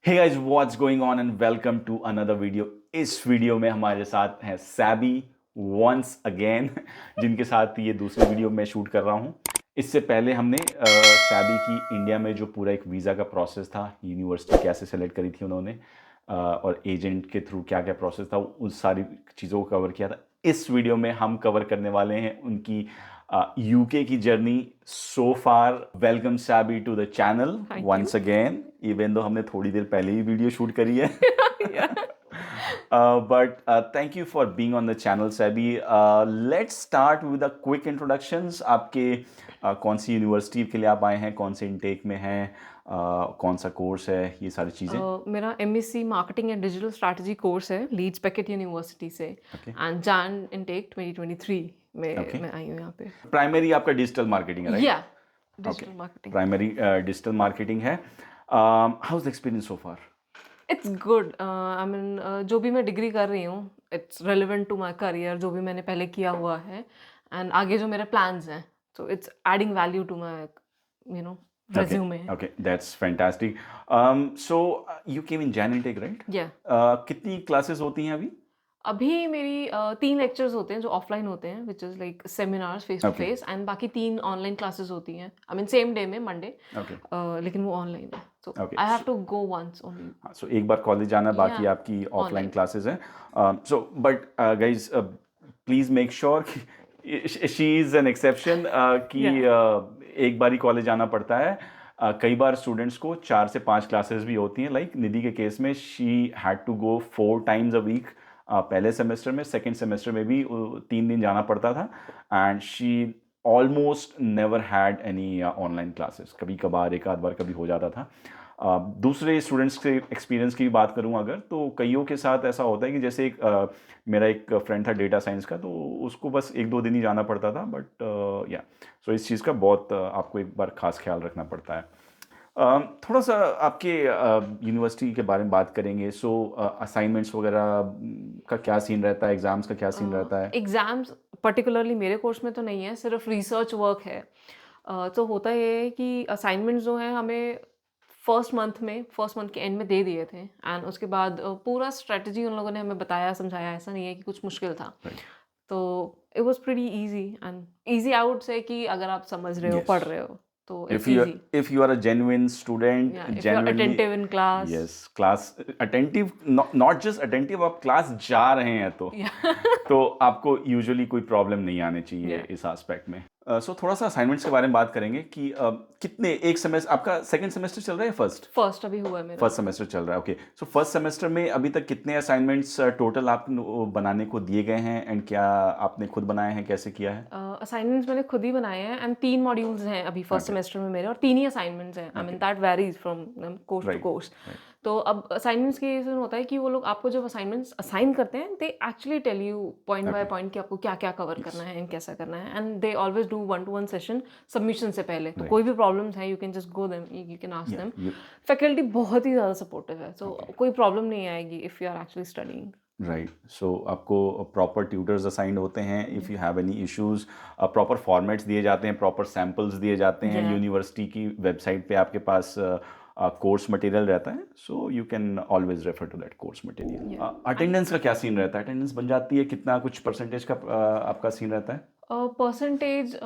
Hey guys what's going on and welcome to another video. इस video में हमारे साथ है सैबी वंस अगेन जिनके साथ ये दूसरी वीडियो मैं शूट कर रहा हूँ। इससे पहले हमने सैबी की इंडिया में जो पूरा एक वीज़ा का प्रोसेस था, यूनिवर्सिटी कैसे सेलेक्ट करी थी उन्होंने, और एजेंट के थ्रू क्या क्या प्रोसेस था, उन सारी चीज़ों को कवर किया था। इस वीडियो में हम कवर करने वाले हैं उनकी यूके की journey so far. Welcome Sabi to the channel Thank you. Once again, even though हमने थोड़ी देर पहले ही वीडियो शूट करी है। Yeah. But thank you for being on the channel, Sabi. Let's start with a quick introductions. आपके कौन सी university के लिए आप आए हैं, कौन से इनटेक में हैं, कौन सा कोर्स है, ये सारी चीज़ें। मेरा MSc marketing and digital strategy course है लीड्स पैकेट यूनिवर्सिटी से Okay. एंड जैन इनटेक 2023 में Okay. मैं आई हूँ यहाँ पे। प्राइमरी आपका डिजिटल मार्केटिंग है, राइट? या digital marketing. Primary digital marketing है। How is the experience so far? It's good. I mean जो भी मैं डिग्री कर रही हूँ it's relevant to my career, जो भी मैंने पहले किया हुआ है एंड आगे जो मेरे प्लान्स हैं, so it's adding value to my resume. Okay, that's fantastic. So you came in Jan Intake, right? या कितनी क्लासेस होती हैं अभी? अभी मेरी 3 लेक्चर्स होते हैं जो ऑफलाइन होते हैं, which is like seminars face to Okay. Face, and बाकी 3 ऑनलाइन क्लासेस होती हैं। आई मीन सेम डे में मंडे, Okay. लेकिन वो ऑनलाइन है, so Okay. I have to go once only. हाँ, so एक बार कॉलेज जाना, बाकी Yeah. आपकी ऑफलाइन Online. क्लासेस हैं। So but guys, please make sure कि शी इज एन एक्सेप्शन, कि एक बार ही कॉलेज जाना पड़ता है। कई बार स्टूडेंट्स को 4 से 5 क्लासेस भी होती हैं। लाइक निधि के केस में she had to go 4 times a week. पहले सेमेस्टर में, सेकेंड सेमेस्टर में भी 3 दिन जाना पड़ता था, and she almost never had any online classes. कभी कभार एक आध बार कभी हो जाता था। दूसरे स्टूडेंट्स के एक्सपीरियंस की बात करूं अगर, तो कईयों के साथ ऐसा होता है कि जैसे मेरा एक फ्रेंड था डेटा साइंस का, तो उसको बस 1-2 दिन ही जाना पड़ता था। बट या सो इस चीज़ का बहुत आपको एक बार खास ख्याल रखना पड़ता है। थोड़ा सा आपके यूनिवर्सिटी के बारे में बात करेंगे। सो असाइनमेंट्स वगैरह का क्या सीन रहता है, एग्ज़ाम्स का क्या सीन रहता है? एग्ज़ाम्स पर्टिकुलरली मेरे कोर्स में तो नहीं है, सिर्फ रिसर्च वर्क है। तो होता ये है कि असाइनमेंट्स जो हैं हमें फर्स्ट मंथ के एंड में दे दिए थे, एंड उसके बाद पूरा स्ट्रेटजी उन लोगों ने हमें बताया समझाया। ऐसा नहीं है कि कुछ मुश्किल था। Right. तो it was pretty easy and easy I would say कि अगर आप समझ रहे हो, Yes. पढ़ रहे हो, तो If it's you easy. if you are a genuine student, या if you are genuinely, attentive in class. yes, class attentive, not just attentive, आप क्लास जा रहे हैं या तो आपको यूजुअली कोई प्रॉब्लम नहीं आनी चाहिए Yeah. इस एस्पेक्ट में। सो थोड़ा सा असाइनमेंट्स के बारे में बात करेंगे कि कितने, एक सेमेस्टर आपका सेकंड सेमेस्टर चल रहा है, फर्स्ट फर्स्ट अभी हुआ है मेरा। फर्स्ट सेमेस्टर चल रहा है? ओके, सो फर्स्ट सेमेस्टर में अभी तक कितने असाइनमेंट्स टोटल आप बनाने को दिए गए हैं, एंड क्या आपने खुद बनाए हैं, कैसे किया है? असाइनमेंट्स मैंने खुद ही बनाए हैं, एंड 3 मॉड्यूल्स हैं अभी फर्स्ट Okay. सेमेस्टर में मेरे, और 3 ही असाइनमेंट्स हैं। I mean that varies from course to Right. Course. तो अब असाइनमेंट्स के ये होता है कि वो लोग आपको जब असाइनमेंट्स असाइन करते हैं, they actually tell you point by Okay. Point कि आपको क्या क्या कवर करना है एंड कैसा करना है, and they always do 1-to-1 session submission से पहले। तो Right. कोई भी प्रॉब्लम्स है, you can just go them, you can ask Yeah, them. you- faculty बहुत ही ज़्यादा सपोर्टिव है, सो कोई प्रॉब्लम नहीं आएगी if you are actually studying. Right. So आपको प्रॉपर ट्यूटर्स असाइंड होते हैं। If you have any issues, proper formats दिए जाते हैं, प्रॉपर सैम्पल्स दिए जाते हैं। Yeah. यूनिवर्सिटी की वेबसाइट पे आपके पास कोर्स मटेरियल रहता है, so you can always refer to that course material. Yeah. Attendance का क्या सीन रहता है? अटेंडेंस बन जाती है कितना, कुछ परसेंटेज का आपका सीन रहता है? परसेंटेज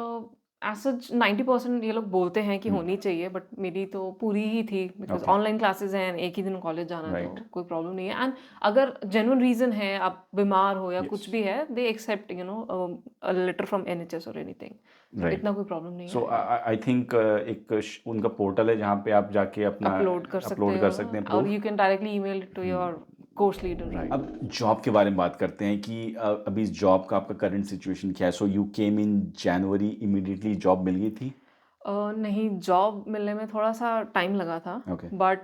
एज सच 90% ये लोग बोलते हैं कि होनी चाहिए, बट मेरी तो पूरी ही थी, बिकॉज Okay. ऑनलाइन क्लासेस हैं, एक ही दिन कॉलेज जाना है, Right. तो कोई प्रॉब्लम नहीं है। एंड अगर जेन्युइन रीजन है, आप बीमार हो या Yes. कुछ भी है, they accept a letter from NHS और एनीथिंग। Right. इतना कोई प्रॉब्लम नहीं सो है। आई थिंक एक उनका पोर्टल है जहाँ पे आप जाके अपना अपलोड कर सकते हैं हो, और proof। You can directly email it to your course leader. अब जॉब के बारे में बात करते हैं कि अभी इस जॉब का आपका करंट सिचुएशन क्या है? So you came in January, immediately job मिल गई थी? नहीं, जॉब मिलने में थोड़ा सा टाइम लगा था। Okay. बट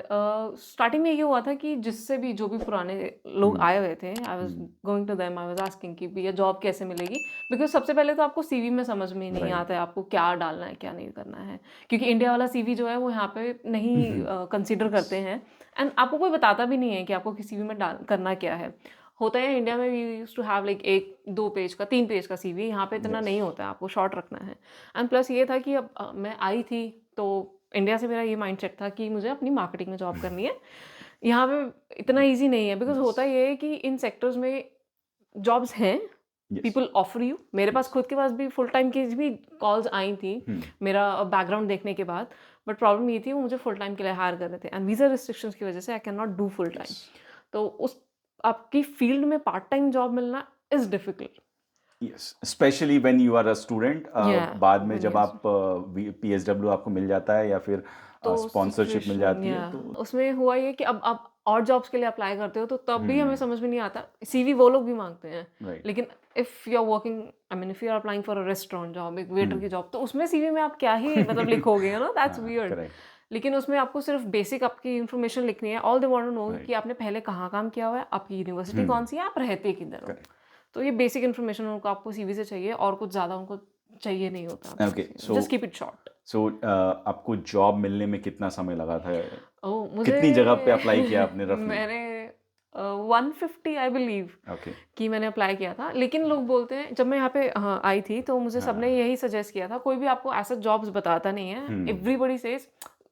स्टार्टिंग में ये हुआ था कि जिससे भी जो भी पुराने लोग आए हुए थे, I was going to them, I was asking कि भैया जॉब कैसे मिलेगी। बिकॉज सबसे पहले तो आपको सीवी में समझ में ही नहीं Right. आता है आपको क्या डालना है क्या नहीं करना है, क्योंकि इंडिया वाला सीवी जो है वो यहाँ पे नहीं कंसीडर करते हैं, एंड आपको कोई बताता भी नहीं है कि आपको किस सीवी में डाल करना क्या है। होता है इंडिया में, we used to have like 1-2 page का, 3 पेज का सीवी। यहाँ पे इतना Yes. नहीं होता है, आपको शॉर्ट रखना है। एंड प्लस ये था कि अब मैं आई थी, तो इंडिया से मेरा ये माइंडसेट था कि मुझे अपनी मार्केटिंग में जॉब करनी है, यहाँ पे इतना ईज़ी नहीं है बिकॉज़ यस, होता ये है कि इन सेक्टर्स में जॉब्स हैं, यस, पीपल ऑफर यू। मेरे पास यस। खुद के पास भी फुल टाइम की भी कॉल्स आई थी, हुँ, मेरा बैकग्राउंड देखने के बाद। बट प्रॉब्लम ये थी वो मुझे फुल टाइम के लिए हायर कर रहे थे एंड वीज़ा रिस्ट्रिक्शंस की वजह से I can not do full time. Yes, तो उस आपकी फील्ड में पार्ट टाइम जॉब मिलना is difficult. Yes. Specially when you are a student, या बाद में व्हेन जब यू आप पीएसडब्ल्यू आपको मिल जाता है या फिर तो स्पॉन्सरशिप मिल सिचुएशन जाती है या तो उसमें हुआ ये कि अब आप और जॉब्स के लिए अप्लाई करते हो तो तब भी हमें हुँ, समझ में नहीं आता। सीवी वो लोग भी माँगते हैं। राइट। लेकिन if you are working I mean if you are applying for a restaurant job, एक वेटर हुँ। की जॉब, तो उसमें सीवी में आप क्या ही मतलब लिखोगे, यू नो दैट्स हाँ, वियर्ड। करेक्ट, लेकिन उसमें आपको सिर्फ बेसिक आपकी इन्फॉर्मेशन लिखनी है। All they want to know कि राइट। आपने पहले कहाँ काम किया हुआ है, आपकी यूनिवर्सिटी हुँ, कौन-सी है, आप रहते किधर हो। करेक्ट। तो ये बेसिक इन्फॉर्मेशन उनको आपको सीवी से चाहिए और कुछ ज़्यादा उनको चाहिए नहीं होता आपके ओके, सीवी में। So just keep it short. आपको जॉब मिलने में कितना समय लगा था? ओह! मुझे कितनी जगह पे अप्लाई किया आपने रफली? मैंने 150 आई बिलीव ओके, कि मैंने अप्लाई किया था। लेकिन लोग बोलते हैं जब मैं यहाँ पे आई थी तो मुझे सबने हाँ, यही सजेस्ट किया था, कोई भी आपको ऐसा जॉब्स बताता नहीं है। हुँ, एवरीबॉडी सेज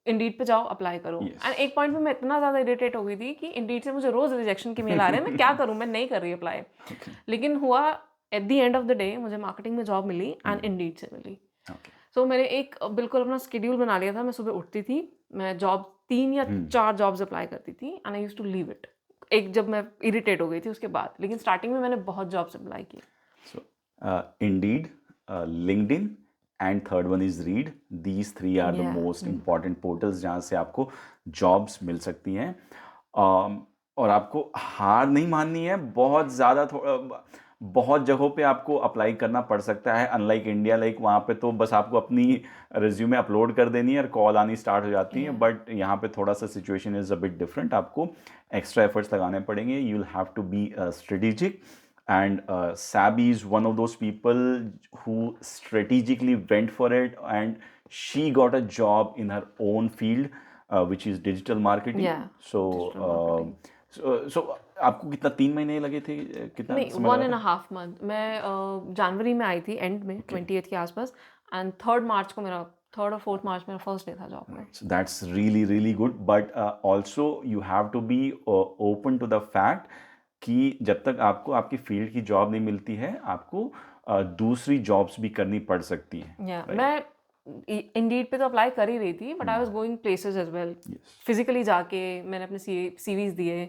इंडीड पे जाओ, अप्लाई करो। यस। एंड एक पॉइंट पे मैं इतना ज़्यादा इरिटेट हो गई थी कि इंडीड से मुझे रोज़ रिजेक्शन के मेल आ रहे हैं, मैं क्या करूँ? मैं नहीं कर रही अप्लाई। ओके, लेकिन हुआ at the end of the day मुझे मार्केटिंग में जॉब मिली एंड हुँ, इंडीड से मिली। ओके, सो मैंने एक बिल्कुल अपना शेड्यूल बना लिया था। मैं सुबह उठती थी, मैं जॉब 3 या हुँ। 4 जॉब्स अप्लाई करती थी and I used to leave it. एक जब मैं इरिटेट हो गई थी उसके बाद, लेकिन स्टार्टिंग में मैंने बहुत जॉब्स अप्लाई किए। So, Indeed, LinkedIn, and third one is Read. These three are the या most important portals जहाँ से आपको जॉब्स मिल सकती हैं। और आपको हार नहीं माननी है। बहुत जगहों पे आपको अप्लाई करना पड़ सकता है। अनलाइक इंडिया, लाइक वहाँ पे तो बस आपको अपनी रिज्यूमे अपलोड कर देनी है और कॉल आनी स्टार्ट हो जाती है। या बट यहाँ पे थोड़ा सा situation is a bit different. आपको एक्स्ट्रा एफर्ट्स लगाने पड़ेंगे। You will have to be strategic. And Sabi is one of those people who strategically went for it, and she got a job in her own field, which is digital marketing. या So, digital marketing. so आपको कितना 3 महीने लगे थे? कितना नहीं, समय 1 लगा एंड अ था? Half month. मैं जनवरी में आई थी एंड में Okay, 28th के आसपास एंड 3rd मार्च को मेरा 3rd और 4th मार्च मेरा फर्स्ट डे था जॉब का। right. So that's really really good. But also you have to be open to the fact कि जब तक आपको आपकी फील्ड की जॉब नहीं मिलती है, आपको दूसरी जॉब्स भी करनी पड़ सकती हैं, या राइट? मैं इंडीड पे तो अप्लाई कर ही रही थी but I was hmm, going places as well. Yes, physically जाके मैंने अपने सीवीज दिए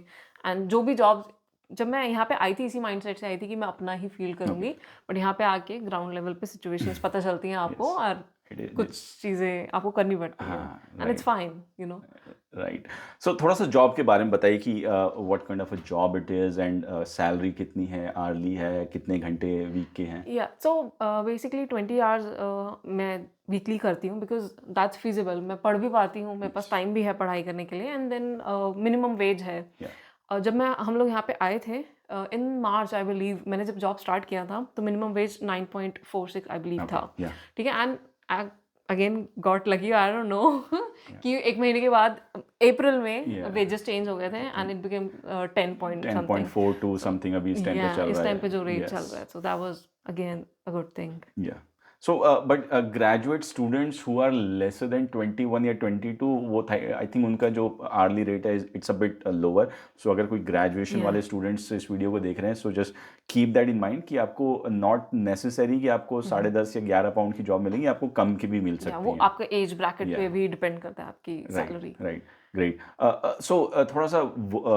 एंड जो भी जॉब्स, जब मैं यहाँ पे आई थी इसी माइंडसेट से आई थी कि मैं अपना ही फील ओके, करूंगी। बट यहाँ पे आके ग्राउंड लेवल पे सिचुएशंस पता चलती हैं आपको यस, और इट कुछ इज, चीज़ें आपको करनी पड़ती हैं हाँ, and it's right, fine, you know. Right. So थोड़ा सा जॉब के बारे में बताइए कि what kind of a job it is, and salary कितनी है, आर्ली है, कितने घंटे वीक के हैं? या सो बेसिकली 20 आवर्स मैं वीकली करती हूँ बिकॉज दैट्स फिजिबल। मैं पढ़ भी पाती हूँ, मेरे पास यस, टाइम भी है पढ़ाई करने के लिए एंड देन मिनिमम वेज है। या, जब हम लोग यहाँ पे आए थे इन मार्च आई बिलीव, मैंने जब जॉब स्टार्ट किया था तो minimum wage 9.46 I believe okay, था। या, ठीक है and I again got lucky, I don't know या, कि एक महीने के बाद अप्रैल में या, वेजेस चेंज हो गए थे and it became 10 point something. 10.42 so something अभी इस टाइम पे या चल इस रहा टाइम पे है। जो रेट चल यस, रहा है, so that was again a good thing. yeah. So, but graduate students who are lesser than 21 या 22, वो आई थिंक उनका जो आर्ली रेट है इट्स अ बिट लोअर. सो अगर कोई ग्रेजुएशन या वाले स्टूडेंट्स इस वीडियो को देख रहे हैं, so just keep that in mind कि आपको नॉट नेसेसरी कि आपको 10.5 या 11 पाउंड की जॉब मिलेंगी, आपको कम की भी मिल या सकती वो हैं. आपके एज ब्रैकेट पे या, भी डिपेंड करता है आपकी right, salary. Right, great. So थोड़ा सा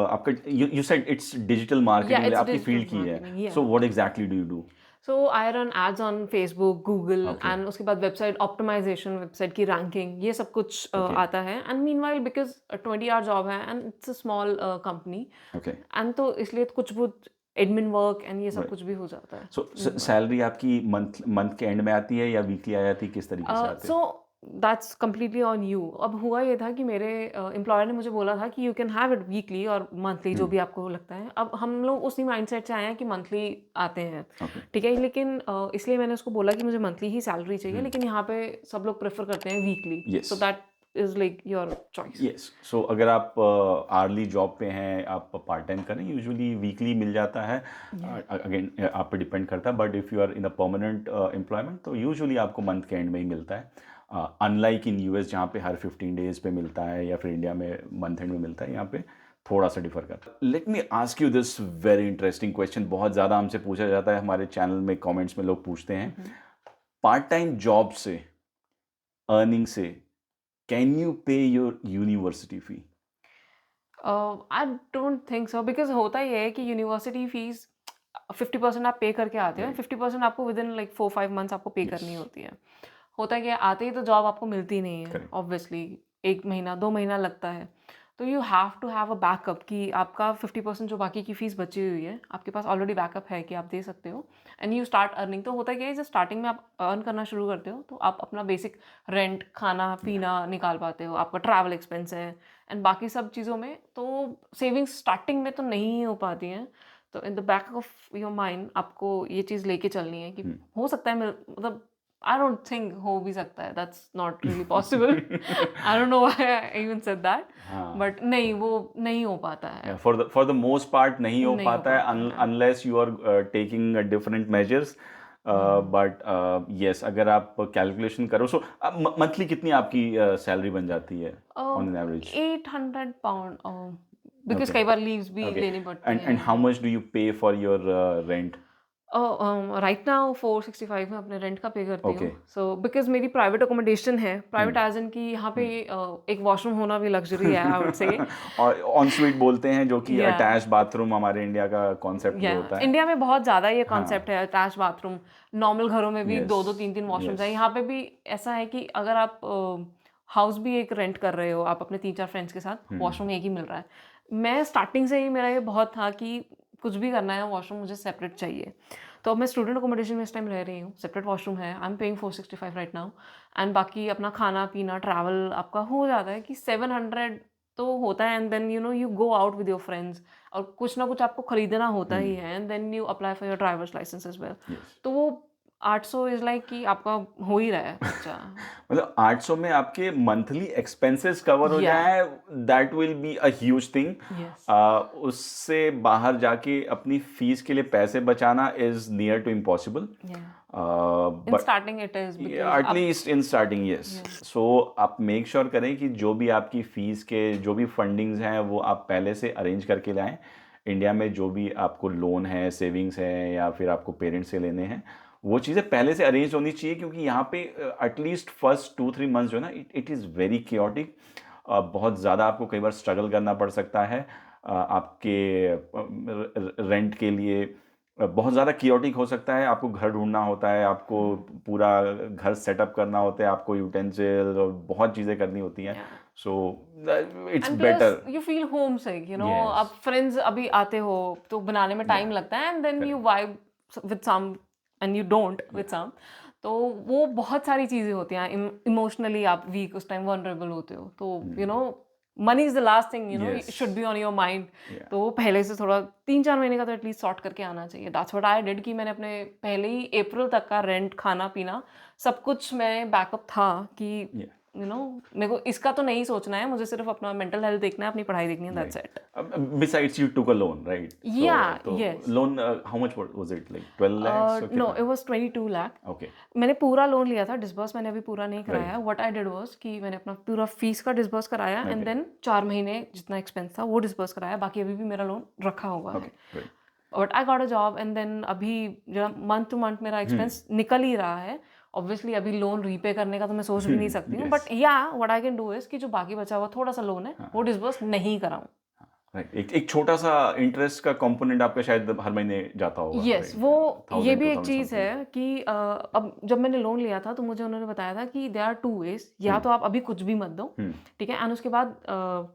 आपका, यू सेड इट्स डिजिटल या मार्केटिंग, इट्स आपकी डिजिटल फील्ड की है. Marketing. So yeah what exactly do you do? So I run ads on Facebook, Google okay, and उसके बाद वेबसाइट ऑप्टिमाइजेशन, वेबसाइट की रैंकिंग, ये सब कुछ ओके, आता है। And meanwhile because 20 hour job है and it's a small company okay, and तो इसलिए कुछ बहुत एडमिन वर्क एंड ये सब राइट. कुछ भी हो जाता है सो मीनवाइल। सैलरी आपकी मंथ मंथ के एंड में आती है या वीकली आ जाती है, किस तरीके से आते सो हैं? That's completely on you. अब हुआ ये था कि मेरे एम्प्लॉयर ने मुझे बोला था कि you can have it weekly और मंथली, जो हम्म, भी आपको लगता है। अब हम लोग उसी माइंडसेट से आए हैं कि मंथली आते हैं। ओके, ठीक है, लेकिन इसलिए मैंने उसको बोला कि मुझे मंथली ही सैलरी चाहिए, हम्म, लेकिन यहाँ पे सब लोग प्रेफर करते हैं weekly. Yes, so that is like your choice. Yes. So अगर आप आर्ली जॉब पे हैं, आप पार्ट टाइम करें, यूजुअली वीकली मिल जाता है. या अगेन आप पे डिपेंड करता है, but if you are in a permanent employment तो यूजुअली आपको मंथ के एंड में ही मिलता है. अनलाइक इन यूएस जहाँ पे हर 15 डेज पे मिलता है, या फिर इंडिया में मंथ एंड में मिलता है, यहाँ पे थोड़ा सा डिफर करता है। Let me ask you this very interesting question, बहुत ज़्यादा हमसे पूछा जाता है, हमारे चैनल में कमेंट्स में लोग पूछते हैं, हम्म। पार्ट टाइम जॉब से, अर्निंग से, कैन यू पे your university fee? I don't think so, because होता ये है कि यूनिवर्सिटी फीस 50% आप पे करके आते हो, राइट। 50% आपको विद इन लाइक 4-5 मंथ्स आपको पे यस। करनी होती है। होता है कि आते ही तो जॉब आपको मिलती नहीं है, करेक्ट। ऑब्वियसली 1 महीना 2 महीना लगता है। तो you have to have a backup कि आपका 50% जो बाकी की फीस बची हुई है आपके पास ऑलरेडी बैकअप है कि आप दे सकते हो, एंड यू स्टार्ट अर्निंग। तो होता क्या है, जब स्टार्टिंग में आप अर्न करना शुरू करते हो तो आप अपना बेसिक रेंट, खाना पीना निकाल पाते हो, आपका ट्रैवल एक्सपेंस है एंड बाकी सब चीज़ों में तो सेविंग्स स्टार्टिंग में तो नहीं हो पाती हैं। तो in the back of your mind आपको ये चीज़ लेके चलनी है कि हो सकता है मतलब आई डोंट थिंक हो भी सकता है, that's not really possible. I don't know why I even said that, हाँ, बट नहीं, वो नहीं हो पाता है, फॉर द मोस्ट पार्ट नहीं हो नहीं हो पाता है, पाता है। Unless you are taking different measures. But yes, अगर आप कैलकुलेशन करो, सो मंथली कितनी आपकी सैलरी बन जाती है on an average? 800 pound, because okay. कई बार लीव्स भी ओके। लेने पड़ते एंड हाउ हैं। मच डू यू पे for your rent? Right now 465 में अपने रेंट का पे करती ओके। हूँ। सो बिकॉज मेरी प्राइवेट अकोमोडेशन है, प्राइवेट हम्म। एज इन कि यहाँ पे एक वॉशरूम होना भी लग्जरी है, आई वुड से। और ऑन स्वीट बोलते हैं, जो कि या अटैच बाथरूम हमारे इंडिया का कॉन्सेप्ट या जो होता है। इंडिया में बहुत ज़्यादा ये कॉन्सेप्ट हाँ। है, अटैच बाथरूम। नॉर्मल घरों में भी यस। 2-2 3-3 washrooms yes. हैं, यहाँ पे भी ऐसा है कि अगर आप हाउस भी एक रेंट कर रहे हो, आप अपने 3-4 फ्रेंड्स के साथ, हम्म। वॉशरूम एक ही मिल रहा है। मैं स्टार्टिंग से ही मेरा ये बहुत था कि कुछ भी करना है, वॉशरूम मुझे सेपरेट चाहिए। तो अब मैं स्टूडेंट अकोमोडेशन में इस टाइम रह रही हूँ, सेपरेट वॉशरूम है, I am paying 465 right now. And बाकी अपना खाना पीना ट्रैवल आपका हो जाता है कि 700 तो होता है, and then you know you go out with your friends और कुछ ना कुछ आपको खरीदना होता ही है, and then you apply for your drivers license as well. Yes. तो वो 800 इज लाइक कि आपका हो ही रहा है खर्चा। मतलब 800 में आपके मंथली एक्सपेंसेस कवर हो या जाए, that will be a huge thing. Yes उससे बाहर जाके अपनी फीस के लिए पैसे बचाना is near to impossible. Yeah in but starting it is because आप at least in starting, yes. Yeah so आप मेक श्योर करें कि जो भी आपकी फीस के जो भी फंडिंग्स हैं वो आप पहले से अरेंज करके लाएं। इंडिया में जो भी आपको लोन है, सेविंग्स है, या फिर आपको पेरेंट्स से लेने हैं, वो चीज़ें पहले से अरेंज होनी चाहिए, क्योंकि यहाँ पे एटलीस्ट फर्स्ट 2-3 मंथ्स जो है ना, इट इज़ वेरी क्योटिक। बहुत ज़्यादा आपको कई बार स्ट्रगल करना पड़ सकता है आपके रेंट के लिए। बहुत ज़्यादा कियोटिक हो सकता है, आपको घर ढूंढना होता है, आपको पूरा घर सेटअप करना होता है, आपको यूटेंसिल और बहुत चीज़ें करनी होती हैं। या so it's and plus better. You feel home sick, you know yes. आप फ्रेंड्स अभी आते हो तो बनाने में टाइम या। लगता है, and then you correct. Vibe with some and you don't with yeah. Some. तो वो बहुत सारी चीज़ें होती हैं, इमोशनली आप वीक उस टाइम वनरेबल होते हो, तो you know money is the last thing, you know yes. Should be on your mind. या। तो वो पहले से थोड़ा 3-4 महीने का तो एटलीस्ट सॉर्ट करके आना चाहिए। दैट्स व्हाट आई डिड कि मैंने अपने पहले ही अप्रैल तक का रेंट, खाना पीना सब कुछ मैं बैकअप था कि या। यू नो मेरे को इसका तो नहीं सोचना है, मुझे सिर्फ अपना मेंटल हेल्थ देखना है, अपनी पढ़ाई देखनी है, that's right. It. Besides, you took a loan, right? So, yeah तो yes loan, how much was it? Like 12 lakhs or no कितना? It was 22 lakh. Okay. मैंने पूरा लोन लिया था, डिसबर्स मैंने अभी पूरा नहीं कराया Right. है। व्हाट आई डिड वाज कि मैंने अपना पूरा फीस का डिसबर्स कराया, एंड Okay. देन 4 महीने जितना एक्सपेंस था वो डिसबर्स कराया, बाकी अभी भी मेरा लोन रखा हुआ है। Okay. Right. But I got a job, and then अभी जो मंथ टू मंथ मेरा एक्सपेंस निकल ही रहा है। ऑब्वियसली अभी लोन रीपे करने का तो मैं सोच भी नहीं सकती हूँ, बट Yes. या what I can do is कि जो बाकी बचा हुआ थोड़ा सा लोन है वो हाँ। डिसबर्स नहीं कराऊं। राइट। एक छोटा सा इंटरेस्ट का कंपोनेंट आपका शायद हर महीने जाता होगा, यस राइट? वो ये 1000 भी एक 2000 चीज़ समथिंग। है कि अब जब मैंने लोन लिया था तो मुझे उन्होंने बताया था कि देयर आर टू वेज, या तो आप अभी कुछ भी मत दो, ठीक है, एंड उसके बाद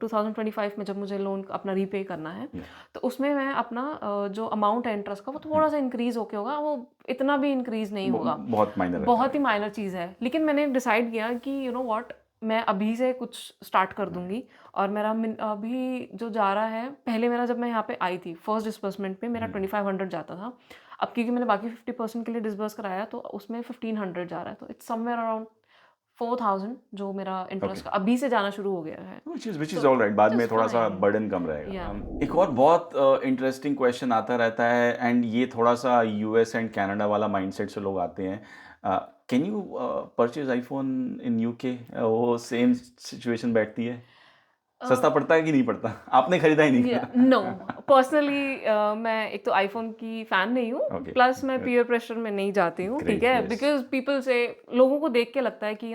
2025 में जब मुझे लोन अपना रीपे करना है तो उसमें मैं अपना जो अमाउंट है इंटरेस्ट का वो थोड़ा सा इंक्रीज होके होगा, वो इतना भी इंक्रीज नहीं होगा, बहुत माइनर रहता बहुत ही है। माइनर चीज़ है। लेकिन मैंने डिसाइड किया कि यू नो व्हाट, मैं अभी से कुछ स्टार्ट कर दूंगी। और मेरा अभी जो जा रहा है, पहले मेरा जब मैं यहाँ पे आई थी फर्स्ट डिसबर्समेंट पे मेरा 2500 जाता था। अब क्योंकि मैंने बाकी 50% के लिए डिसबर्स कराया तो उसमें 1500 जा रहा है, तो इट्स समवेयर अराउंड 4000 जो मेरा ओके। इंटरेस्ट का अभी से जाना शुरू हो गया है। विच इज तो ऑल राइट, बाद विच में इज़ थोड़ा सा फाइन। बर्डन कम रहेगा। या एक और बहुत इंटरेस्टिंग क्वेश्चन आता रहता है, एंड ये थोड़ा सा यूएस एंड कनाडा वाला माइंडसेट से लोग आते हैं। Can you purchase iPhone in UK? वो सेम सिचुएशन बैठती है? सस्ता पड़ता है कि नहीं पड़ता? आपने खरीदा ही नहीं खरीदा? नो पर्सनली मैं एक तो आईफोन की फ़ैन नहीं हूँ, ओके, प्लस मैं पीयर प्रेशर में नहीं जाती हूँ, ठीक ग्रेट, है? यस। बिकॉज़ पीपल से लोगों को देख के लगता है कि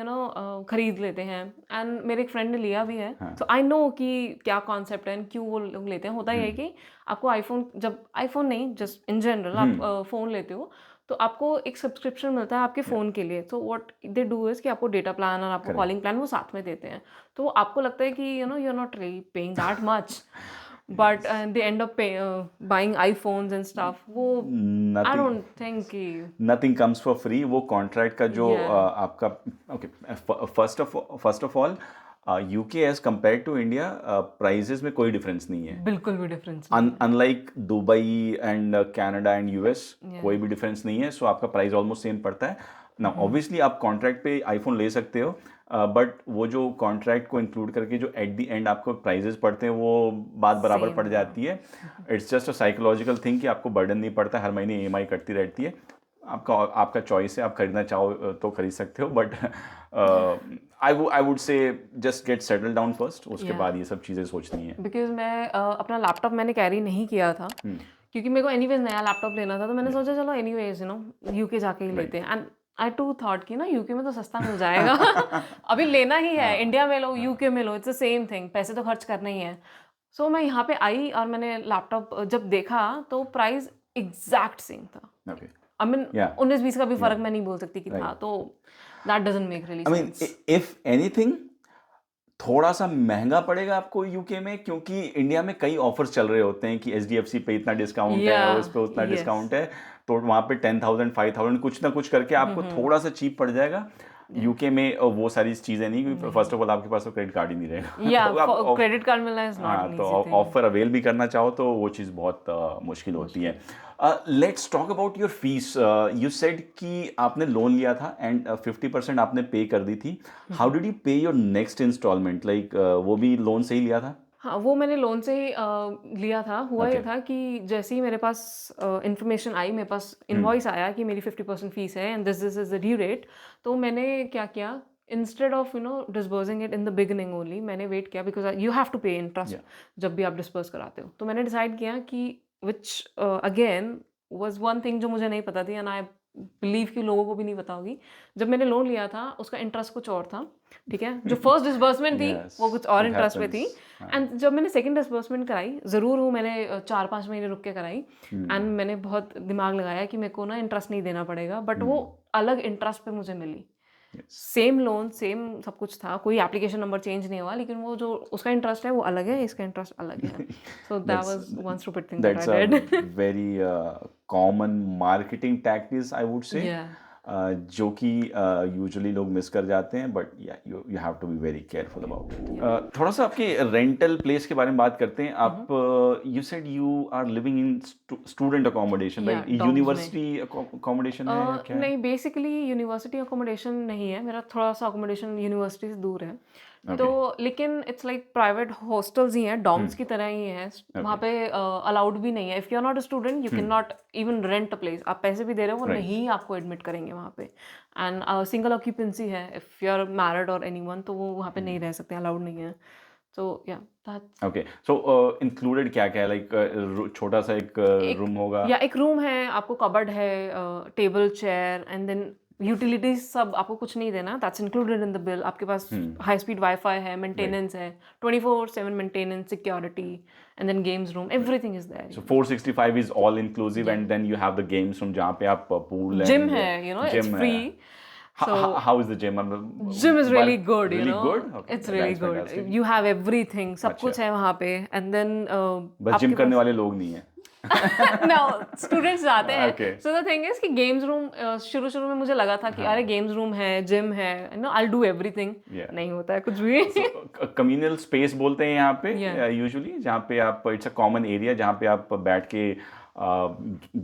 खरीद लेते हैं एंड मेरे एक फ्रेंड ने लिया भी है, हाँ, सो आई नो कि क्या कॉन्सेप्ट है एंड क्यों वो लोग लेते हैं। होता ये है हुँ, कि आपको आईफ़ोन नहीं, जस्ट इन जनरल हुँ, आप फ़ोन लेते हो, तो आपको एक सब्सक्रिप्शन मिलता है आपके या फ़ोन के लिए। So what they do is कि आपको डेटा प्लान और आपको करेक्ट। कॉलिंग प्लान वो साथ में देते हैं। तो आपको लगता है कि you are not really paying that much, but yes, they end up buying iPhones and stuff. वो आई नथिंग डोंट थिंक कि नथिंग कम्स फॉर फ्री। वो कॉन्ट्रैक्ट का जो या आपका okay, first of all UK as compared to India prices में कोई difference नहीं है। बिल्कुल भी डिफरेंस नहीं है। Unlike Dubai and Canada and US, या कोई भी डिफरेंस नहीं है, सो आपका प्राइस ऑलमोस्ट सेम पड़ता है ना। ऑब्वियसली आप कॉन्ट्रैक्ट पे आईफोन ले सकते हो, बट वो जो कॉन्ट्रैक्ट को इंक्लूड करके जो एट द एंड आपको प्राइजेस पड़ते हैं वो बात बराबर सेम पड़ या जाती है। It's just a psychological thing कि आपको बर्डन नहीं पड़ता, हर महीने ईएमआई कटती रहती है। आपका आपका चॉइस है, आप खरीदना चाहो तो खरीद सकते हो, but I would say just get settle down first, उसके या बाद ये सब चीज़ें सोचनी है। बिकॉज़ मैं अपना लैपटॉप मैंने कैरी नहीं किया था, हम्म, क्योंकि मेरे को एनीवेज़ नया लैपटॉप लेना था, तो मैंने सोचा चलो एनीवेज़ यूके जाके ही लेते राइट। हैं एंड आई टू थॉट कि ना यूके में तो सस्ता मिल जाएगा। अभी लेना ही है, हाँ, इंडिया में लो, हाँ, यूके में लो, इट्स द सेम थिंग, पैसे तो खर्च करने ही हैं। सो मैं यहाँ पे आई और मैंने लैपटॉप जब देखा तो प्राइस एग्ज़ैक्ट सेम था। ओके, आई मीन या 19-20 का भी या फ़र्क मैं नहीं बोल सकती कि था, राइट। तो that doesn't make really I mean sense. If anything थोड़ा सा महंगा पड़ेगा आपको यूके में, क्योंकि इंडिया में कई ऑफर्स चल रहे होते हैं कि एचडीएफसी पे इतना डिस्काउंट है या और इस पे उतना यस। डिस्काउंट है, तो वहाँ पे 10,000 5,000 कुछ ना कुछ करके हुँ, आपको हुँ। थोड़ा सा चीप पड़ जाएगा। या यूके में वो सारी चीज़ें नहीं, क्योंकि नहीं। फर्स्ट ऑफ ऑल आपके पास तो क्रेडिट कार्ड ही नहीं रहेगा। या तो आप क्रेडिट कार्ड मिलना इज़ नॉट हाँ, एन तो ईज़ी थिंग। ऑफर अवेल भी करना चाहो तो वो चीज़ बहुत मुश्किल होती मुश्किल। है। Let's talk about your fees. You said कि आपने लोन लिया था एंड 50% आपने पे कर दी थी। हुँ, हाउ हुँ। डिड यू पे योर नेक्स्ट इंस्टॉलमेंट? लाइक वो भी लोन से ही लिया था? हाँ, वो मैंने लोन से ही लिया था। हुआ ओके। ये था कि जैसे ही मेरे पास इन्फॉर्मेशन आई, मेरे पास हुँ, इनवॉइस आया कि मेरी 50% फीस है and this is the due date, तो मैंने क्या किया, instead of disbursing it in the beginning only, मैंने वेट किया because you have to pay interest या जब भी आप डिस्बर्स कराते हो। तो मैंने डिसाइड किया कि which again was one thing जो मुझे नहीं पता थी एंड आई बिलीव कि लोगों को भी नहीं पता होगी। जब मैंने लोन लिया था, उसका इंटरेस्ट कुछ और था, ठीक है? जो फर्स्ट डिस्बर्समेंट थी, यस, वो कुछ और इट इंटरेस्ट पे थी। हैपेंस। हाँ। एंड जब मैंने सेकंड डिस्बर्समेंट कराई, ज़रूर वो मैंने 4-5 महीने रुक के कराई एंड हुँ, मैंने बहुत दिमाग लगाया कि मेरे को ना इंटरेस्ट नहीं देना पड़ेगा, बट वो हुँ, अलग इंटरेस्ट पे मुझे मिली। यस। सेम लोन, सेम सब कुछ था, कोई एप्लीकेशन नंबर चेंज नहीं हुआ, लेकिन वो जो उसका इंटरेस्ट है वो अलग है, इसका इंटरेस्ट अलग है। So that that's was one stupid thing that I that's a did. Very common marketing tactics I would say, या जो कि यूजुअली लोग मिस कर जाते हैं, but yeah you you have to be very careful about yeah it. थोड़ा सा आपके रेंटल प्लेस के बारे में बात करते हैं। हुँ, आप हुँ। You said you are living in student accommodation, yeah right? Dorms में। यूनिवर्सिटी अकोमोडेशन है या क्या है? नहीं, बेसिकली यूनिवर्सिटी अकोमोडेशन नहीं है, मेरा थोड़ा-सा अकोमोडेशन यूनिवर्सिटी से दूर है। तो ओके। लेकिन इट्स लाइक प्राइवेट हॉस्टल्स ही हैं, हुँ, डॉर्म्स की तरह ही हैं। वहाँ ओके। पे अलाउड भी नहीं है। If you are not a student, you um, can not even rent a place. आप पैसे भी दे रहे हो, वो राइट। नहीं आपको एडमिट करेंगे वहाँ पे। एंड सिंगल ऑक्यूपेंसी है, इफ यू आर मैरिड और एनीवन, तो वो वहाँ पे नहीं हुँ। रह सकते, अलाउड नहीं है। सो या दैट्स ओके, सो इंक्लूडेड क्या-क्या है? लाइक छोटा-सा एक एक रूम होगा? या एक रूम है, आपको कबर्ड है, table, chair and then utilities सब आपको कुछ नहीं देना, that's included in the bill. आपके पास हुँ, हाई स्पीड वाई-फाई है, राइट, मेंटेनेंस है, 24/7 maintenance, security and then games room, right. Everything is there. So 465 is all inclusive yeah and then you have the games room जहाँ पे आप pool gym and है, it's gym free. है। So how is the gym? Gym is really मतलब good, really good? Okay, it's really that's good. Fantastic. You have everything, सब अच्छा, कुछ है वहाँ पे एंड देन बस जिम आपके करने पास वाले लोग नहीं हैं। नो स्टूडेंट्स जाते हैं। Okay, so the thing is कि गेम्स रूम शुरू-शुरू में मुझे लगा था कि अरे हाँ, गेम्स रूम है, जिम है, आई विल डू एवरीथिंग। या नहीं होता है कुछ भी। सो कम्युनल स्पेस बोलते हैं यहाँ पे या यूजुअली, जहाँ पे आप इट्स अ कॉमन एरिया जहाँ पे आप बैठ के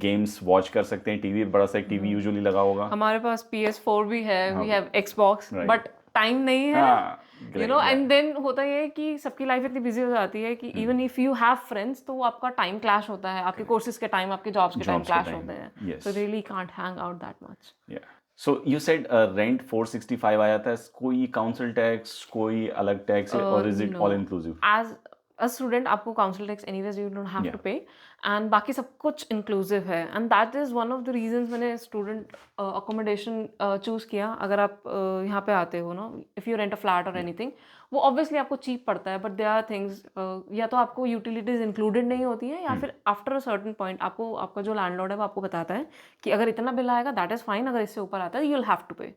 गेम्स वॉच कर सकते हैं। टीवी, बड़ा सा एक टीवी यूजुअली लगा होगा। हमारे पास PS4 भी है, we okay, have Xbox, right. But time नहीं है। हाँ, ग्रेट, या एंड देन होता ये है कि सबकी लाइफ इतनी बिजी हो जाती है कि even if you have friends, तो वो आपका टाइम क्लैश होता है, आपके करेक्ट। कोर्सेज के टाइम, आपके जॉब्स के टाइम जॉब्स के क्लैश टाइम, होते हैं। Yes, so really can't hang out that much. या सो यू सेड रेंट 465 आया था, कोई काउंसिल टैक्स, कोई अलग टैक्स, और is it all no, inclusive? As a student आपको council tax anyways you don't have yeah to pay, and बाकी सब कुछ इंक्लूसिव है, and that is one of the reasons मैंने स्टूडेंट अकोमोडेशन चूज़ किया। अगर आप यहाँ पे आते हो ना, if you rent a flat और या एनीथिंग, वो ऑब्वियसली आपको चीप पड़ता है, बट देयर आर थिंग्स, या तो आपको यूटिलिटीज इंक्लूडेड नहीं होती हैं, या फिर आफ्टर अ सर्टेन पॉइंट आपको, आपका जो लैंडलॉर्ड है वो आपको बताता है कि अगर इतना बिल आएगा दैट इज़ फाइन, अगर इससे ऊपर आता है यू विल हैव टू पे।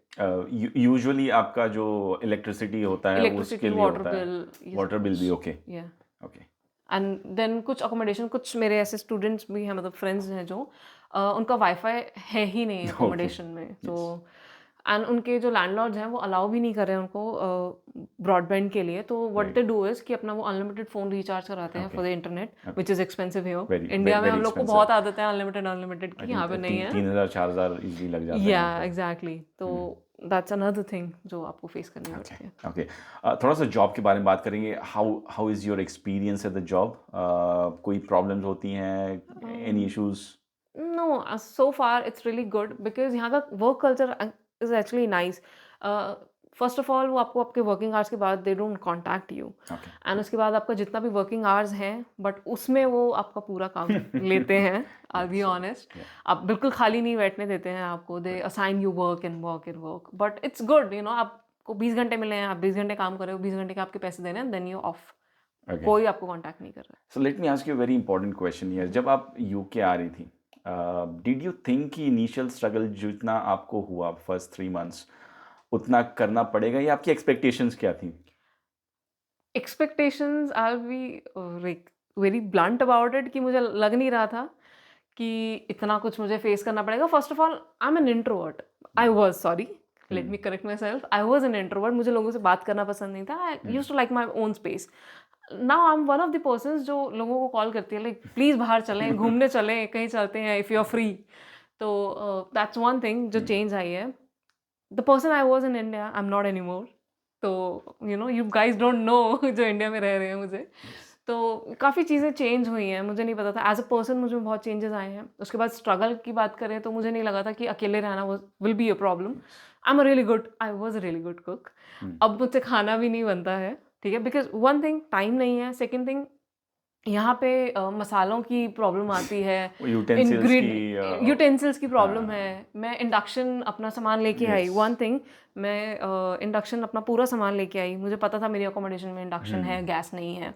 यूजुअली आपका जो इलेक्ट्रिसिटी होता है उसके इलेक्ट्रिसिटी, लिए वाटर होता है, बिल, ये सब वाटर बिल कुछ। भी? ओके, या ओके, एंड देन कुछ अकोमोडेशन, कुछ मेरे ऐसे स्टूडेंट्स भी हैं, मतलब फ्रेंड्स हैं जो उनका वाईफाई है ही नहीं ओके, अकोमोडेशन में, तो यस, एंड उनके जो लैंडलॉर्ड्स हैं वो अलाउ भी नहीं कर रहे हैं उनको ब्रॉडबैंड के लिए, तो what right, they do is कि अपना वो अनलिमिटेड फ़ोन रिचार्ज कराते हैं okay, for the internet, okay, which is expensive here. Very India में वेरी हम लोग को एक्सपेंसिव। बहुत आदत है अनलिमिटेड अनलिमिटेड आई की, थिंक यहाँ पे नहीं तीन है। 3,000 4,000 इजली लग जाते हैं या यहाँ पे। एग्जैक्टली, तो हम्म, दैट्स अनदर थिंग जो आपको फेस करनी ओके, पड़ती है। ओके। थोड़ा सा जॉब के बारे में बात करेंगे। How how is your experience at the job? कोई प्रॉब्लम्स होती हैं, any issues? No, so far it's really good because यहाँ का work culture is actually nice. First of all वो आपको आपके वर्किंग आवर्स के बाद they don't contact you, okay, and उसके बाद आपका जितना भी वर्किंग आवर्स हैं बट उसमें वो आपका पूरा काम लेते हैं। आई बी सो ऑनेस्ट, या, आप बिल्कुल खाली नहीं बैठने देते हैं आपको, they right, assign you work and work and work, but it's good, आपको 20 घंटे मिले हैं, आप 20 घंटे काम कर रहे हो, 20 घंटे के आपके पैसे देने हैं, देन यू ऑफ। ओके। कोई आपको कॉन्टैक्ट नहीं कर रहा so let me ask you very important question here. है। जब आप यूके आ रही थी, डिड यू थिंक कि इनिशियल स्ट्रगल जितना आपको हुआ फर्स्ट 3 मंथ्स उतना करना पड़ेगा, या आपकी एक्सपेक्टेशंस क्या थी? Expectations, I will be like very blunt about it, कि मुझे लग नहीं रहा था कि इतना कुछ मुझे फेस करना पड़ेगा। First of all I am an introvert, I was, sorry, let me correct myself, I was an introvert, मुझे लोगों से बात करना पसंद नहीं था, I use to like my own space. Now I am one of the person जो लोगों को कॉल करती है, लाइक प्लीज़ बाहर चलें, घूमने चलें, कहीं चलते हैं, इफ़ यू आर फ्री। तो दैट्स वन थिंग जो चेंज आई है। The person I was in India I am not any more, तो यू गाइज डोंट नो जो इंडिया में रह रहे हैं मुझे, तो काफ़ी चीज़ें चेंज हुई हैं, मुझे नहीं पता था एज अ पर्सन, मुझे बहुत चेंजेस आए हैं। उसके बाद स्ट्रगल की बात करें तो मुझे नहीं लगा था कि अकेले रहना will be a problem. I was a really good cook. अब मुझसे खाना भी नहीं बनता है, ठीक है, बिकॉज वन थिंग टाइम नहीं है, सेकेंड थिंग यहाँ पे मसालों की प्रॉब्लम आती है, यूटेंसिल्स की यूटेंसिल्स की प्रॉब्लम है। हाँ, मैं इंडक्शन अपना सामान लेके आई, यस, वन थिंग, मैं इंडक्शन अपना पूरा सामान लेके आई, मुझे पता था मेरी अकोमोडेशन में इंडक्शन है, गैस नहीं है,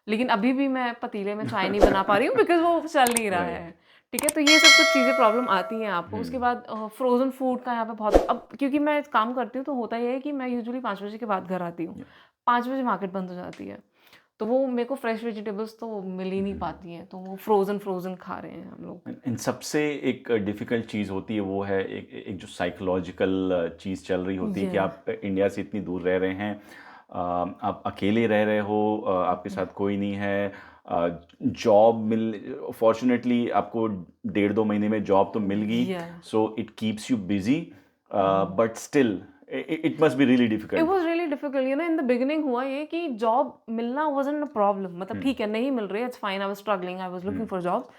लेकिन अभी भी मैं पतीले में चाय नहीं बना पा रही हूँ बिकॉज वो चल नहीं रहा राइट, है। ठीक है, तो ये सब कुछ चीज़ें प्रॉब्लम आती हैं आपको। उसके बाद फ्रोज़न फूड का यहाँ पे बहुत, अब क्योंकि मैं काम करती हूँ तो होता ये है कि मैं यूजुअली 5 बजे के बाद घर आती हूँ, 5 बजे मार्केट बंद हो जाती है, तो वो मेरे को फ्रेश वेजिटेबल्स तो मिल ही नहीं पाती हैं, तो वो फ्रोज़न फ्रोज़न खा रहे हैं हम लोग। इन सबसे एक डिफ़िकल्ट चीज़ होती है, वो है एक एक जो साइकोलॉजिकल चीज़ चल रही होती है कि या आप इंडिया से इतनी दूर रह रहे हैं, आप अकेले रह रहे हो, आपके साथ कोई नहीं है, जॉब मिल फॉर्चुनेटली आपको 1.5-2 महीने में जॉब तो मिल गई, या so it keeps you busy, but still it must be really it difficult. Was really difficult, in the beginning हुआ ये कि जॉब मिलना वाज़न्ट अ प्रॉब्लम, मतलब ठीक है नहीं मिल रही है, it's fine, I was struggling, I was looking for jobs.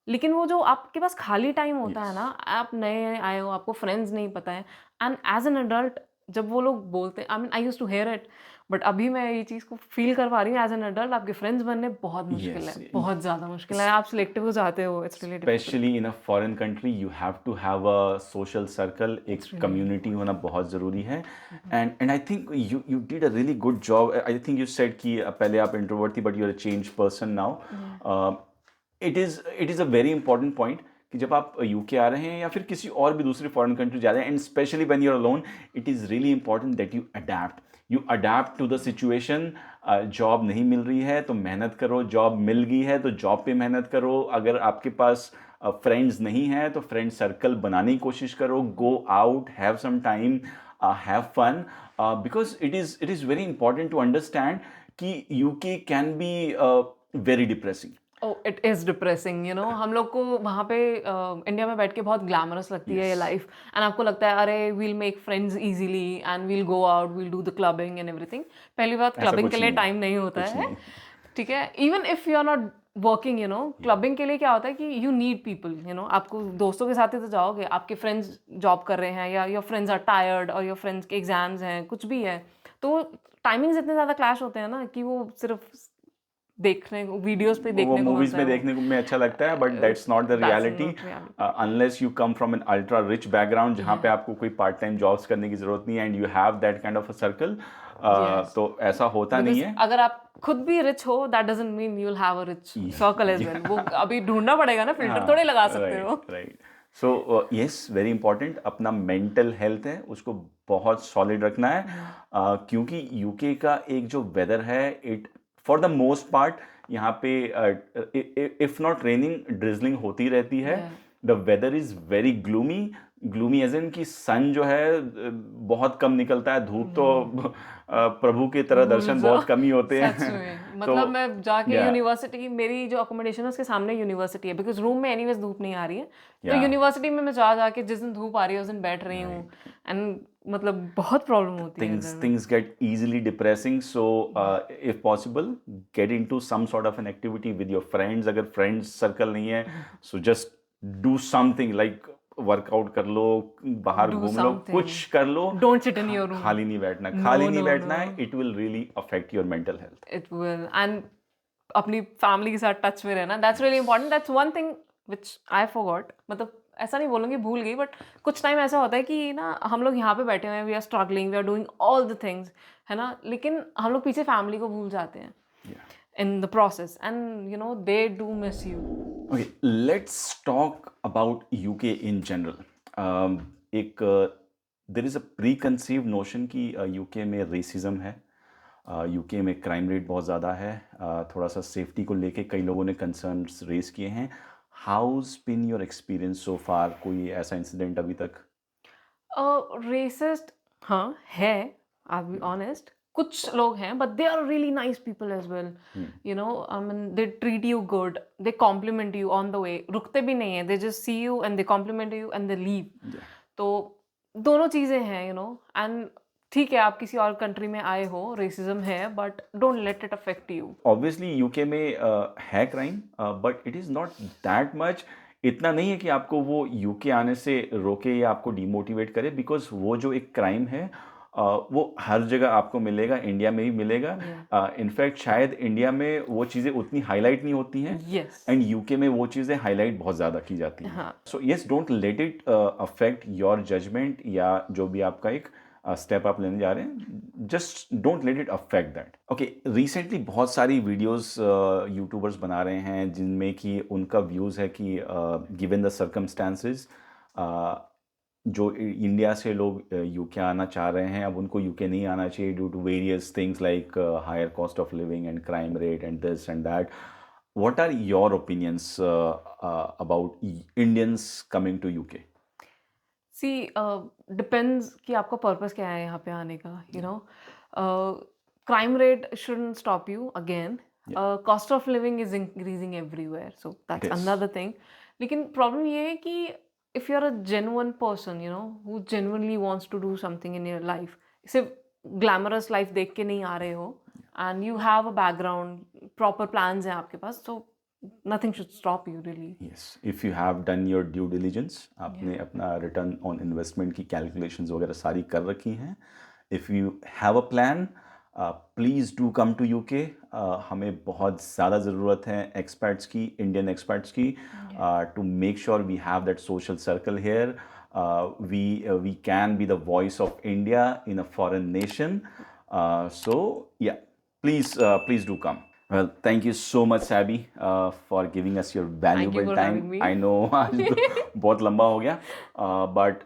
लेकिन वो जो आपके पास खाली टाइम होता है यस, ना, आप नए आए हो, आपको फ्रेंड्स नहीं पता है, एंड एज एन अडल्ट जब वो लोग बोलते हैं, I mean I used to hear it, but अभी मैं ये चीज़ को फील कर पा रही हूँ, एज एन अडल्ट आपके फ्रेंड्स बनने बहुत मुश्किल है, यस, बहुत ज़्यादा मुश्किल है, आप सिलेक्टिव हो जाते हो, it's really difficult. Specially in a foreign country you have to have a social circle, एक इट्स रियली कम्युनिटी होना बहुत ज़रूरी है। And I think you you did a really good job. I think you said कि पहले आप introvert थी but you are a change person now. It is a very important point कि जब आप यूके आ रहे हैं या फिर किसी और भी दूसरी फॉरेन कंट्री जा रहे हैं, and specially when you are alone, it is really important that you adapt to the situation. Job नहीं मिल रही है तो मेहनत करो, जॉब मिल गई है तो जॉब पे मेहनत करो, अगर आपके पास फ्रेंड्स नहीं हैं तो फ्रेंड सर्कल बनाने की कोशिश करो, go out, have some time, have fun, because it is very important to understand कि UK can be very depressing. Oh! It is depressing, हम लोग को वहाँ पे इंडिया में बैठ के बहुत ग्लैमरस लगती है यस, ये लाइफ़, एंड आपको लगता है अरे we'll make friends easily and we'll go out, we'll do the clubbing and everything. पहली बात, ऐसा क्लबिंग के कुछ लिए नहीं है, टाइम नहीं होता कुछ है, नहीं। ठीक है? Even if you are not working, you know, clubbing के लिए क्या होता है कि you need people, you know, आपको दोस्तों के साथ ही तो जाओगे, आपके फ्रेंड्स जॉब कर रहे हैं या योर फ्रेंड्स आर टायर्ड और योर फ्रेंड्स के एग्जाम्स हैं, कुछ भी है, तो टाइमिंग्स इतने ज़्यादा क्लैश होते हैं ना कि वो सिर्फ देखने को, वीडियोस पे वो देखने को मूवीज मिलता में है वो। देखने को में अच्छा लगता है, but that's not the reality not reality. Unless you come from an ultra rich background जहाँ पे या आपको कोई पार्ट टाइम जॉब्स करने की जरूरत नहीं है and you have that kind of a circle, yes, तो ऐसा होता नहीं बिकॉज है। अगर आप खुद भी रिच हो that doesn't mean you will have a rich circle as well. वो अभी ढूंढना पड़ेगा ना, फिल्टर थोड़े लगा सकते हो। Right right. So yes, very important, अपना मेंटल हेल्थ है उसको बहुत सॉलिड रखना है, क्योंकि यूके का एक जो वेदर है, it for the most part यहाँ पे इफ नॉट रेनिंग ड्रिजलिंग होती रहती है। Yeah the weather is very gloomy, gloomy as in कि सन जो है बहुत कम निकलता है, धूप तो प्रभु की तरह भूल दर्शन जाओ। बहुत कम ही होते सच हैं। में, तो मतलब मैं जाके या यूनिवर्सिटी, मेरी जो अकोमोडेशन है उसके सामने यूनिवर्सिटी है, बिकॉज रूम में एनीवेज धूप नहीं आ रही है, तो या यूनिवर्सिटी में मैं जा जाके जिस दिन धूप आ रही है उस दिन बैठ रही हूँ, एंड मतलब बहुत प्रॉब्लम होती है things इधर में। things get easily depressing, so if possible get into some sort of an activity with your friends, अगर friends circle नहीं है, so just do something like workout कर लो, बाहर डू घूम लो, समथिंग, कुछ कर लो, don't sit in your room. खाली नहीं बैठना, खाली नो नहीं नो बैठना नो, है, it will really affect your mental health. It will, and अपनी फैमिली के साथ टच में रहना, that's really important. That's one thing which I forgot, मतलब ऐसा नहीं बोलूँगी भूल गई, बट कुछ टाइम ऐसा होता है कि ना हम लोग यहाँ पे बैठे हुए हैं, we are struggling, we are doing all the things, है ना, लेकिन हम लोग पीछे फैमिली को भूल जाते हैं Yeah. in the process, and you know they do miss you. Okay, let's talk about UK in general. एक there is a preconceived notion कि UK में रेसिज्म है, यूके में क्राइम रेट बहुत ज़्यादा है, थोड़ा सा सेफ्टी को लेके कई लोगों ने कंसर्न्स रेज किए हैं। How's been your experience so far, कोई ऐसा इंसिडेंट अभी तक? रेसिस्ट, हाँ है, आई बी ऑनेस्ट, कुछ लोग हैं but they are really nice people as well, you know, I mean they treat you good, they compliment you on the way, रुकते भी नहीं है, they just see you and they compliment you and they leave. Yeah. तो दोनों चीज़ें हैं, you know, and ठीक है आप किसी और कंट्री में आए हो, रेसिज्म है, but don't let it affect you. Obviously UK में है crime, but it is not that much, इतना नहीं है कि आपको वो यूके आने से रोके या आपको डिमोटिवेट करे, बिकॉज वो जो एक क्राइम है वो हर जगह आपको मिलेगा, इंडिया में भी मिलेगा। इनफैक्ट शायद इंडिया में वो चीज़ें उतनी हाईलाइट नहीं होती हैं, यस, एंड यूके में वो चीज़ें हाईलाइट बहुत ज़्यादा की जाती हैं। हाँ, so yes, don't let it affect your judgement या जो भी आपका एक स्टेप आप लेने जा रहे हैं, just don't let it affect that. Okay, recently बहुत सारी वीडियोस यूट्यूबर्स बना रहे हैं जिनमें कि उनका व्यूज़ है कि गिवन द सर्कमस्टांसेस जो इंडिया से लोग यूके आना चाह रहे हैं, अब उनको यूके नहीं आना चाहिए due to various things like higher cost of living and crime rate and this and that. What are your opinions about Indians coming to UK? See, depends कि आपका पर्पस क्या है यहाँ पे आने का, you know, crime rate shouldn't stop you again, cost of living is increasing everywhere, so that's Yes. Another thing. लेकिन problem ये है कि if you are a genuine person, you know, who genuinely wants to do something in your life, सिर्फ glamorous life देख के नहीं आ रहे हो, and you have a background, proper plans हैं आपके पास, तो nothing should stop you really. Yes, if you have done your due diligence, आपने अपना रिटर्न ऑन इन्वेस्टमेंट की कैलकुलेशंस वगैरह सारी कर रखी हैं, if you have a plan, please do come to UK. हमें बहुत ज़्यादा ज़रूरत है एक्सपर्ट्स की, इंडियन एक्सपर्ट्स की, to make sure we have that social circle here, we can be the voice of India in a foreign nation. So yeah, please do come. Well, thank you so much, Sabi, for giving us your Thank you valuable for time. having me. I know आज तो बहुत लंबा हो गया, but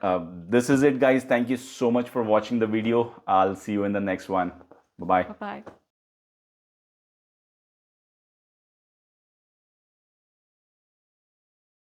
this is it, guys. Thank you so much for watching the video. I'll see you in the next one. Bye bye. Bye bye.